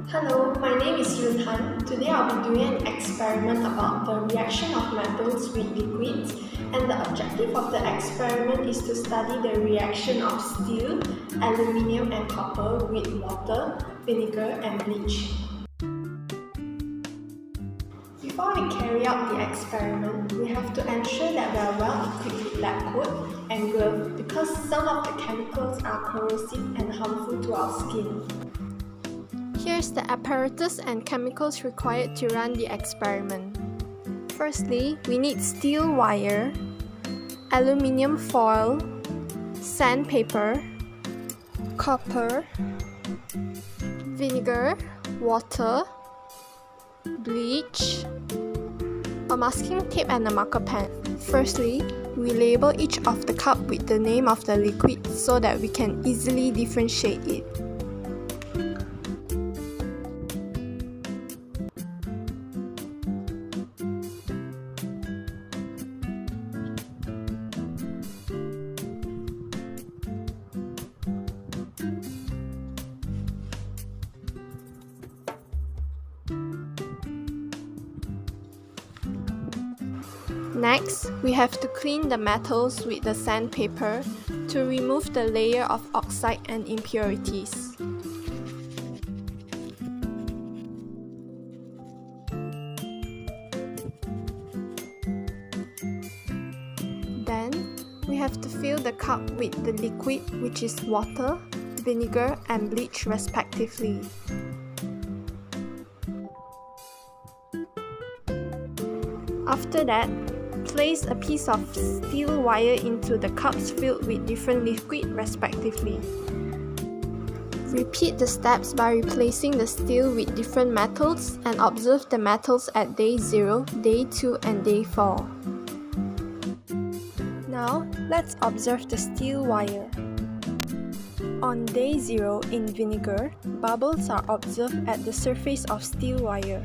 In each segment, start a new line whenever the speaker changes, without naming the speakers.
Hello, my name is Yun Han. Today I'll be doing an experiment about the reaction of metals with liquids, and the objective of the experiment is to study the reaction of steel, aluminium and copper with water, vinegar and bleach. Before we carry out the experiment, we have to ensure that we are well equipped with lab coat and gloves because some of the chemicals are corrosive and harmful to our skin.
Here's the apparatus and chemicals required to run the experiment. Firstly, we need steel wire, aluminium foil, sandpaper, copper, vinegar, water, bleach, a masking tape and a marker pen. Firstly, we label each of the cup with the name of the liquid so that we can easily differentiate it. Next, we have to clean the metals with the sandpaper to remove the layer of oxide and impurities. Then, we have to fill the cup with the liquid, which is water, vinegar and bleach respectively. After that, place a piece of steel wire into the cups filled with different liquid respectively. Repeat the steps by replacing the steel with different metals and observe the metals at day 0, day 2 and day 4. Now, let's observe the steel wire. On day 0 in vinegar, bubbles are observed at the surface of steel wire.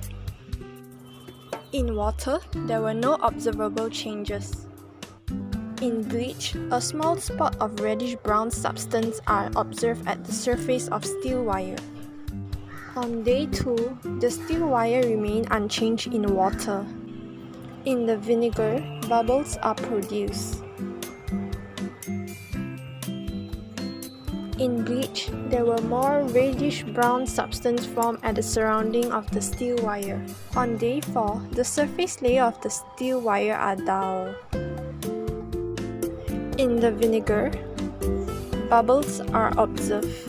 In water, there were no observable changes. In bleach, a small spot of reddish-brown substance are observed at the surface of steel wire. On day 2, the steel wire remained unchanged in water. In the vinegar, bubbles are produced. In bleach, there were more reddish-brown substance formed at the surrounding of the steel wire. On day 4, the surface layer of the steel wire are dull. In the vinegar, bubbles are observed.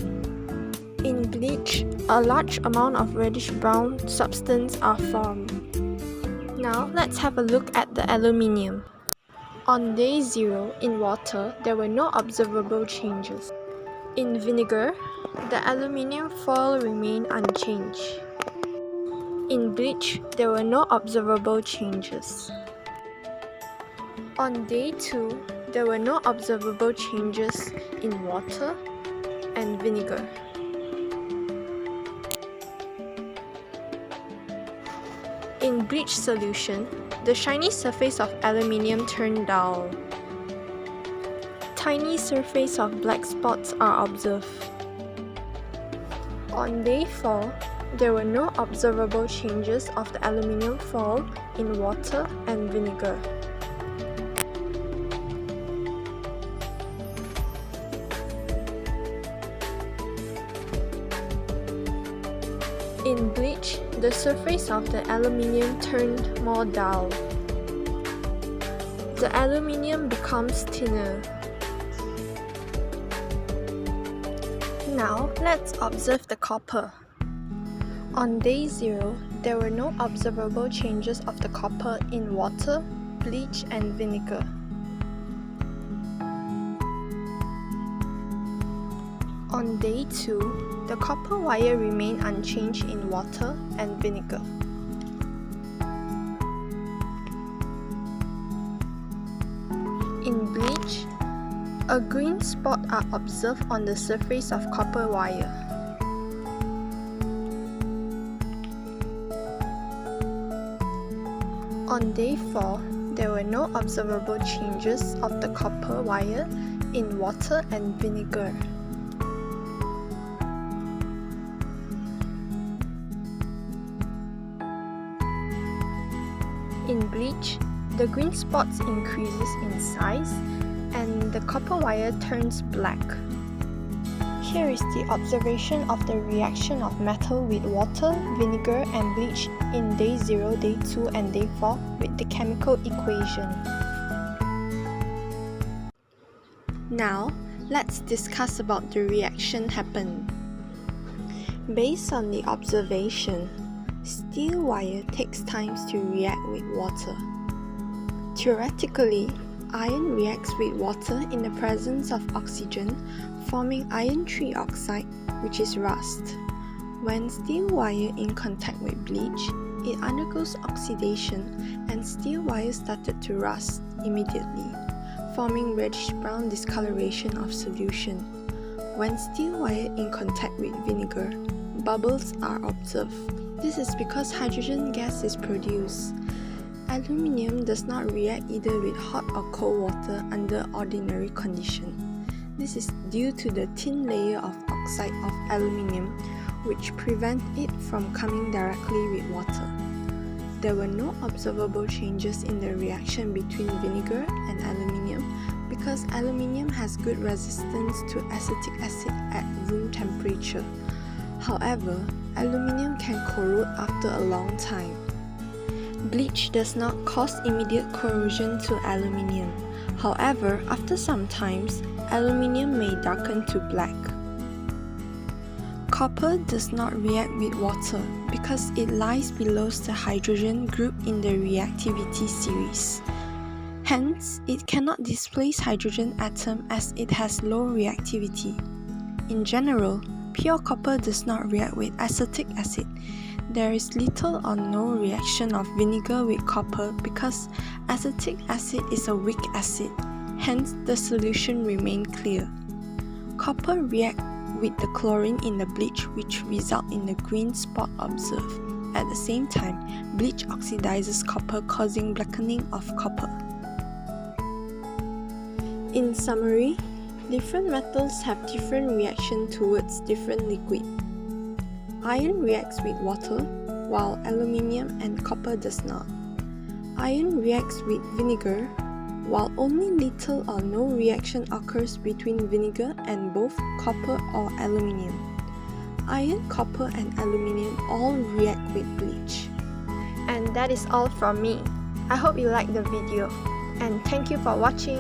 In bleach, a large amount of reddish-brown substance are formed. Now, let's have a look at the aluminium. On day 0, in water, there were no observable changes. In vinegar, the aluminium foil remained unchanged. In bleach, there were no observable changes. On day 2, there were no observable changes in water and vinegar. In bleach solution, the shiny surface of aluminium turned dull. Tiny surface of black spots are observed. On day 4, there were no observable changes of the aluminium foil in water and vinegar. In bleach, the surface of the aluminium turned more dull. The aluminium becomes thinner. Now, let's observe the copper. On day 0, there were no observable changes of the copper in water, bleach and vinegar. On day 2, the copper wire remained unchanged in water and vinegar. In bleach, a green spot are observed on the surface of copper wire. On day 4, there were no observable changes of the copper wire in water and vinegar. In bleach, the green spots increases in size and the copper wire turns black. Here is the observation of the reaction of metal with water, vinegar and bleach in day 0, day 2 and day 4 with the chemical equation. Now, let's discuss about the reaction happened. Based on the observation, steel wire takes time to react with water. Theoretically, iron reacts with water in the presence of oxygen, forming iron trioxide, which is rust. When steel wire in contact with bleach, it undergoes oxidation and steel wire started to rust immediately, forming reddish-brown discoloration of solution. When steel wire in contact with vinegar, bubbles are observed. This is because hydrogen gas is produced. Aluminium does not react either with hot or cold water under ordinary conditions. This is due to the thin layer of oxide of aluminium, which prevent it from coming directly with water. There were no observable changes in the reaction between vinegar and aluminium because aluminium has good resistance to acetic acid at room temperature. However, aluminium can corrode after a long time. Bleach does not cause immediate corrosion to aluminium. However, after some time, aluminium may darken to black. Copper does not react with water because it lies below the hydrogen group in the reactivity series. Hence, it cannot displace hydrogen atom as it has low reactivity. In general, pure copper does not react with acetic acid. There is little or no reaction of vinegar with copper because acetic acid is a weak acid, hence the solution remains clear. Copper reacts with the chlorine in the bleach which result in the green spot observed. At the same time, bleach oxidizes copper causing blackening of copper. In summary, different metals have different reaction towards different liquid. Iron reacts with water, while aluminium and copper does not. Iron reacts with vinegar, while only little or no reaction occurs between vinegar and both copper or aluminium. Iron, copper and aluminium all react with bleach.
And that is all from me. I hope you liked the video, and thank you for watching.